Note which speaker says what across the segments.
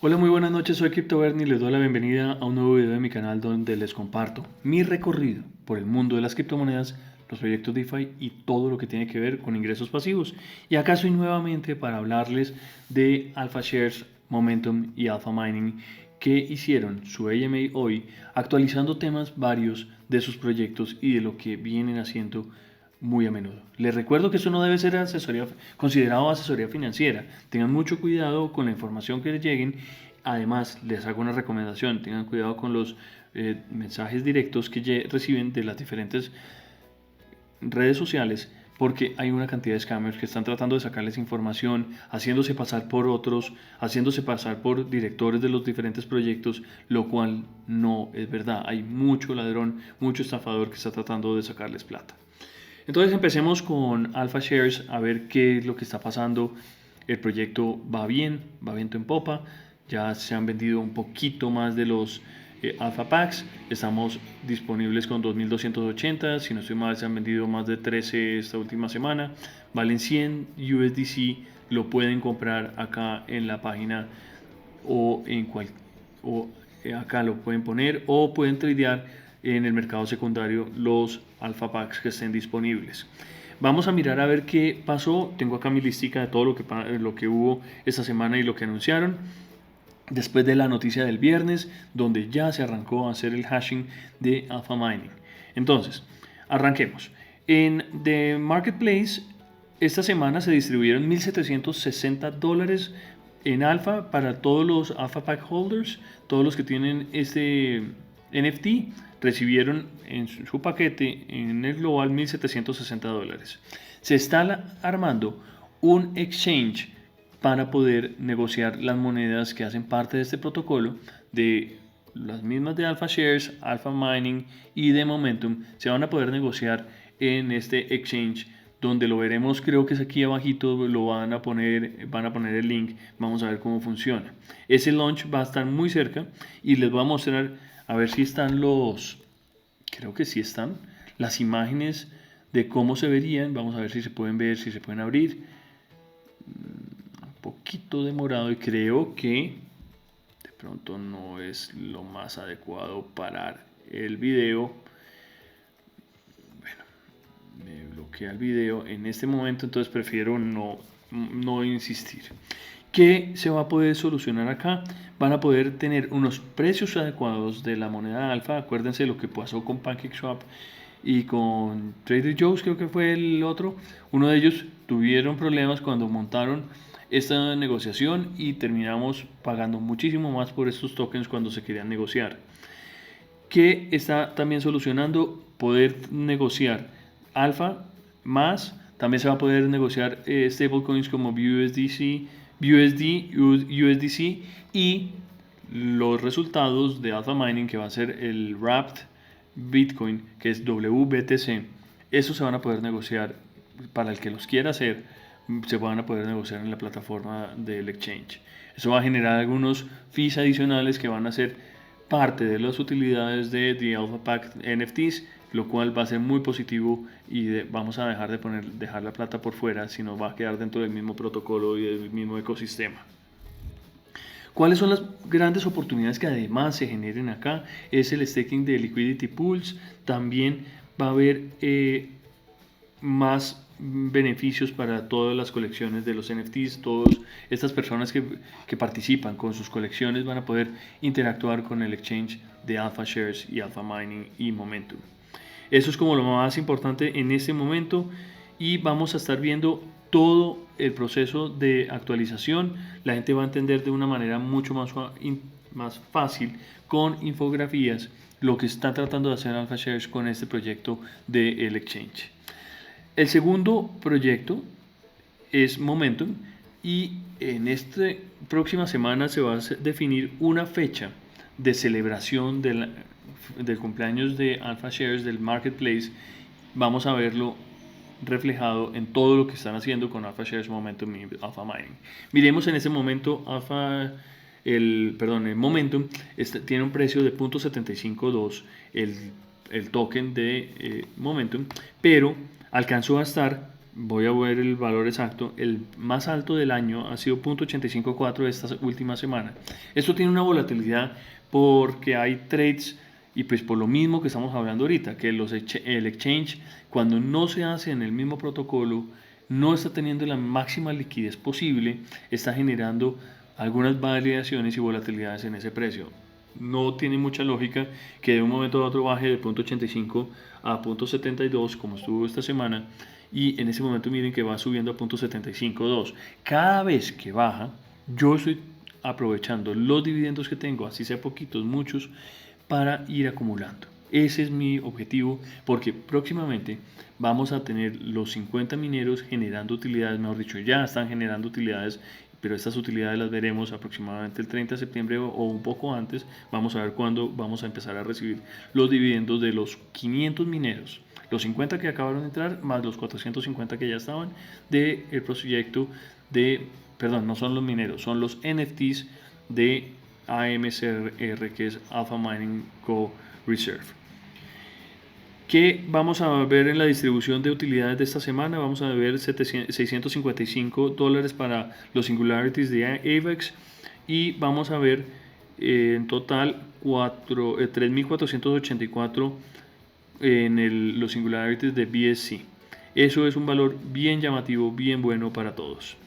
Speaker 1: Hola, muy buenas noches, soy CryptoBernie y les doy la bienvenida a un nuevo video de mi canal donde les comparto mi recorrido por el mundo de las criptomonedas, los proyectos DeFi y todo lo que tiene que ver con ingresos pasivos. Y acá estoy nuevamente para hablarles de Alpha Shares, Momentum y Alpha Mining, que hicieron su AMA hoy, actualizando temas varios de sus proyectos y de lo que vienen haciendo muy a menudo. Les recuerdo que esto no debe ser considerado asesoría financiera. Tengan mucho cuidado con la información que les lleguen. Además, les hago una recomendación. Tengan cuidado con los mensajes directos que reciben de las diferentes redes sociales, porque hay una cantidad de scammers que están tratando de sacarles información, haciéndose pasar por otros, haciéndose pasar por directores de los diferentes proyectos, lo cual no es verdad. Hay mucho ladrón, mucho estafador que está tratando de sacarles plata. Entonces empecemos con Alpha Shares a ver qué es lo que está pasando. El proyecto va bien, va viento en popa. Ya se han vendido un poquito más de los Alpha Packs. Estamos disponibles con 2.280. Si no estoy mal, se han vendido más de 13 esta última semana. Valen 100 USDC. Lo pueden comprar acá en la página o en acá lo pueden poner o pueden tradear en el mercado secundario los alpha packs que estén disponibles. Vamos a mirar a ver qué pasó. Tengo acá mi listica de todo lo que hubo esta semana y lo que anunciaron. Después de la noticia del viernes, donde ya se arrancó a hacer el hashing de Alpha Mining. Entonces, arranquemos. En The Marketplace, esta semana se distribuyeron $1,760 en alfa para todos los alpha pack holders. Todos los que tienen este NFT recibieron en su paquete en el global $1,760. Se está armando un exchange para poder negociar las monedas que hacen parte de este protocolo, de las mismas de Alpha Shares, Alpha Mining y de Momentum. Se van a poder negociar en este exchange, donde lo veremos, creo que es aquí abajito, lo van a poner el link. Vamos a ver cómo funciona. Ese launch va a estar muy cerca y les voy a mostrar a ver si están creo que sí están las imágenes de cómo se verían. Vamos a ver si se pueden ver, si se pueden abrir. Poquito demorado y creo que de pronto no es lo más adecuado parar el video. Bueno, me bloquea el video en este momento, entonces prefiero no insistir. ¿Qué se va a poder solucionar acá? Van a poder tener unos precios adecuados de la moneda alfa. Acuérdense lo que pasó con PancakeSwap y con Trader Joe's, creo que fue el otro. Uno de ellos tuvieron problemas cuando montaron esta negociación y terminamos pagando muchísimo más por estos tokens cuando se querían negociar. ¿Qué está también solucionando? Poder negociar alfa más. También se va a poder negociar stablecoins como USDC y los resultados de Alpha Mining, que va a ser el Wrapped Bitcoin, que es WBTC. Esos se van a poder negociar, para el que los quiera hacer, se van a poder negociar en la plataforma del exchange. Eso va a generar algunos fees adicionales que van a ser parte de las utilidades de The Alpha Pack NFTs, lo cual va a ser muy positivo y vamos a dejar la plata por fuera, sino va a quedar dentro del mismo protocolo y del mismo ecosistema. ¿Cuáles son las grandes oportunidades que además se generen acá? Es el staking de liquidity pools. También va a haber más beneficios para todas las colecciones de los NFTs. Todas estas personas que participan con sus colecciones van a poder interactuar con el exchange de Alpha Shares y Alpha Mining y Momentum. Eso es como lo más importante en este momento y vamos a estar viendo todo el proceso de actualización. La gente va a entender de una manera mucho más fácil, con infografías, lo que está tratando de hacer Alpha Shares con este proyecto del exchange. El segundo proyecto es Momentum y en esta próxima semana se va a definir una fecha de celebración del cumpleaños de Alpha Shares del Marketplace. Vamos a verlo reflejado en todo lo que están haciendo con Alpha Shares, Momentum y Alpha Mining. Miremos en este momento el Momentum tiene un precio de 0.752 el token de Momentum, pero alcanzó a estar voy a ver el valor exacto, el más alto del año ha sido 0.854 esta última semana. Esto tiene una volatilidad porque hay trades y pues por lo mismo que estamos hablando ahorita, que el exchange cuando no se hace en el mismo protocolo, no está teniendo la máxima liquidez posible, está generando algunas variaciones y volatilidades en ese precio. No tiene mucha lógica que de un momento a otro baje de 0.85 a 0.72 como estuvo esta semana, y en ese momento miren que va subiendo a 0.752. Cada vez que baja, yo estoy aprovechando los dividendos que tengo, así sea poquitos, muchos, para ir acumulando. Ese es mi objetivo, porque próximamente vamos a tener los 50 mineros generando utilidades, mejor dicho, ya están generando utilidades, pero estas utilidades las veremos aproximadamente el 30 de septiembre o un poco antes. Vamos a ver cuándo vamos a empezar a recibir los dividendos de los 500 mineros. Los 50 que acabaron de entrar, más los 450 que ya estaban del proyecto de, perdón, no son los mineros, son los NFTs de AMCR, que es Alpha Mining Co. Reserve. ¿Qué vamos a ver en la distribución de utilidades de esta semana? Vamos a ver $655 para los singularities de AVAX y vamos a ver en total 3.484 en los singularities de BSC. Eso es un valor bien llamativo, bien bueno para todos.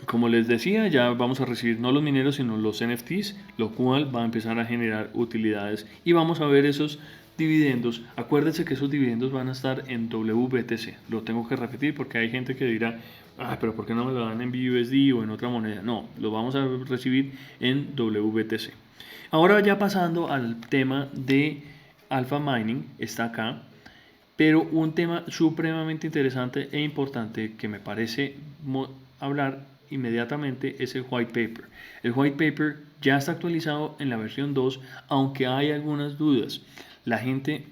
Speaker 1: Como les decía, ya vamos a recibir no los mineros sino los NFTs, lo cual va a empezar a generar utilidades y vamos a ver esos dividendos. Acuérdense que esos dividendos van a estar en WBTC. Lo tengo que repetir porque hay gente que dirá, pero ¿por qué no me lo dan en BUSD o en otra moneda? No, lo vamos a recibir en WBTC. Ahora ya pasando al tema de Alpha Mining, está acá, pero un tema supremamente interesante e importante que me parece hablar inmediatamente es el white paper. El white paper ya está actualizado en la versión 2, aunque hay algunas dudas. La gente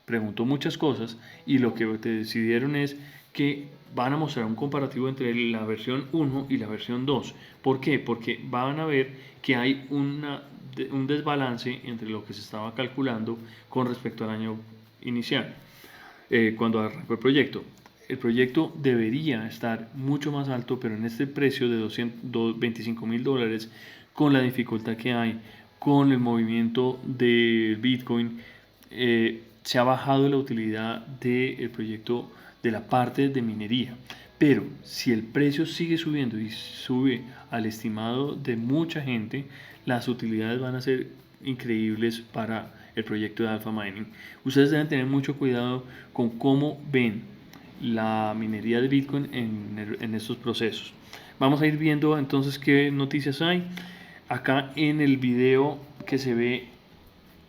Speaker 1: preguntó muchas cosas y lo que decidieron es que van a mostrar un comparativo entre la versión 1 y la versión 2. ¿Por qué? Porque van a ver que hay un desbalance entre lo que se estaba calculando con respecto al año inicial, cuando arrancó el proyecto. El proyecto debería estar mucho más alto, pero en este precio de $25,000, con la dificultad que hay, con el movimiento del Bitcoin, se ha bajado la utilidad del proyecto de la parte de minería. Pero si el precio sigue subiendo y sube al estimado de mucha gente, las utilidades van a ser increíbles para el proyecto de Alpha Mining. Ustedes deben tener mucho cuidado con cómo ven la minería de Bitcoin en estos procesos. Vamos a ir viendo entonces qué noticias hay. Acá en el video que se ve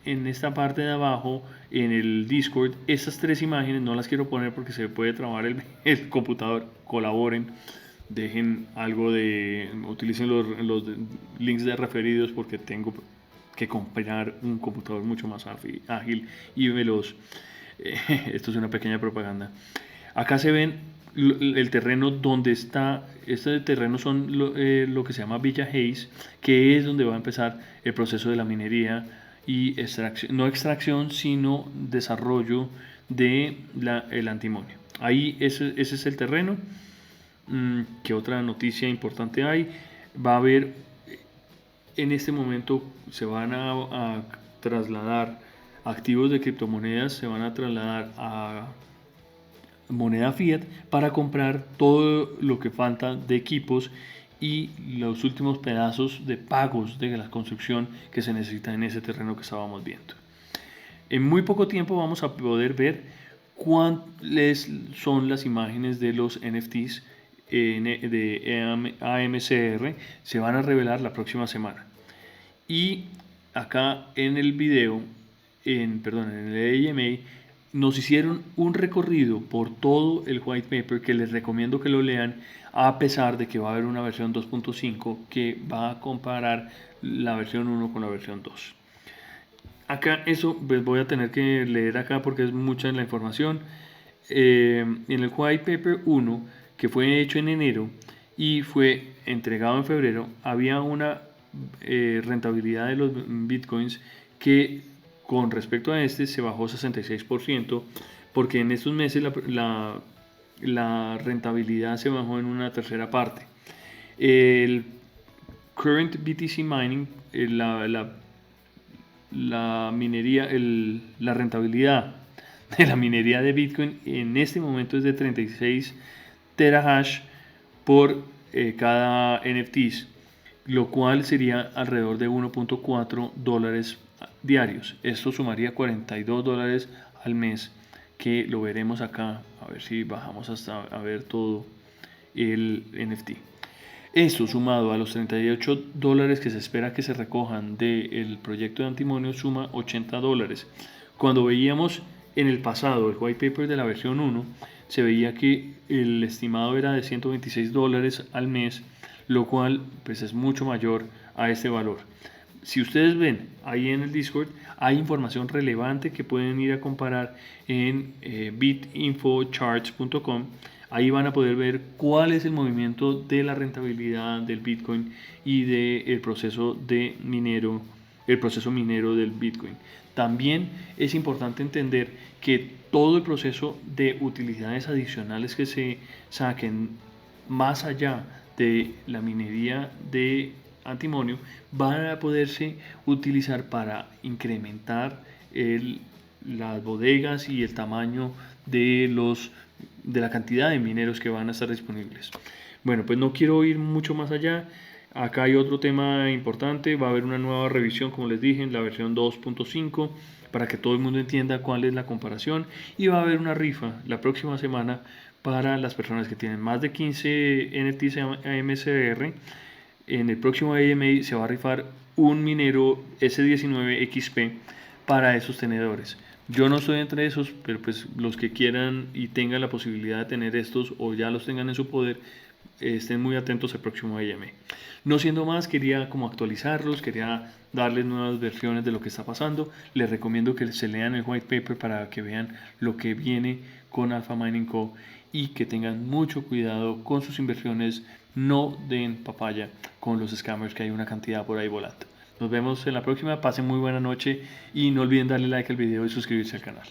Speaker 1: en esta parte de abajo, en el Discord, estas tres imágenes no las quiero poner porque se puede trabar el computador. Colaboren, dejen algo utilicen los links de referidos porque tengo que comprar un computador mucho más ágil y veloz. Esto es una pequeña propaganda. Acá se ven el terreno donde está. Este terreno son lo que se llama Villa Hayes, que es donde va a empezar el proceso de la minería y extracción, no extracción, sino desarrollo de el antimonio. Ahí ese es el terreno. ¿Qué otra noticia importante hay? Va a haber, en este momento se van a trasladar activos de criptomonedas, se van a trasladar a moneda fiat para comprar todo lo que falta de equipos y los últimos pedazos de pagos de la construcción que se necesita en ese terreno que estábamos viendo. En muy poco tiempo vamos a poder ver cuáles son las imágenes de los NFTs de AMCR. Se van a revelar la próxima semana. Y acá en el video, en el AMA, nos hicieron un recorrido por todo el white paper que les recomiendo que lo lean, a pesar de que va a haber una versión 2.5 que va a comparar la versión 1 con la versión 2. Acá eso pues voy a tener que leer acá porque es mucha la información. En el white paper 1, que fue hecho en enero y fue entregado en febrero, había una rentabilidad de los bitcoins que con respecto a este se bajó 66%, porque en estos meses la rentabilidad se bajó en una tercera parte. El current BTC mining, la minería, la rentabilidad de la minería de Bitcoin en este momento es de 36 terahash por cada NFTs, lo cual sería alrededor de 1.4 dólares diarios. Esto sumaría 42 dólares al mes, que lo veremos acá. A ver si bajamos hasta a ver todo el NFT. Esto sumado a los 38 dólares que se espera que se recojan del proyecto de Antimonio suma 80 dólares. Cuando veíamos en el pasado el white paper de la versión 1, se veía que el estimado era de 126 dólares al mes, lo cual pues es mucho mayor a este valor. Si ustedes ven ahí en el Discord, hay información relevante que pueden ir a comparar en bitinfocharts.com. Ahí van a poder ver cuál es el movimiento de la rentabilidad del Bitcoin y del proceso minero del Bitcoin. También es importante entender que todo el proceso de utilidades adicionales que se saquen más allá de la minería de antimonio van a poderse utilizar para incrementar las bodegas y el tamaño de la cantidad de mineros que van a estar disponibles. Bueno, pues no quiero ir mucho más allá. Acá hay otro tema importante, va a haber una nueva revisión, como les dije, en la versión 2.5, para que todo el mundo entienda cuál es la comparación, y va a haber una rifa la próxima semana para las personas que tienen más de 15 NFTs AMCR. En el próximo AMA se va a rifar un minero S19 XP para esos tenedores. Yo no estoy entre esos, pero pues los que quieran y tengan la posibilidad de tener estos o ya los tengan en su poder, estén muy atentos al próximo AMA. No siendo más, quería como actualizarlos, quería darles nuevas versiones de lo que está pasando. Les recomiendo que se lean el white paper para que vean lo que viene con Alpha Mining Co. y que tengan mucho cuidado con sus inversiones. No den papaya con los scammers, que hay una cantidad por ahí volando. Nos vemos en la próxima, pasen muy buena noche y no olviden darle like al video y suscribirse al canal.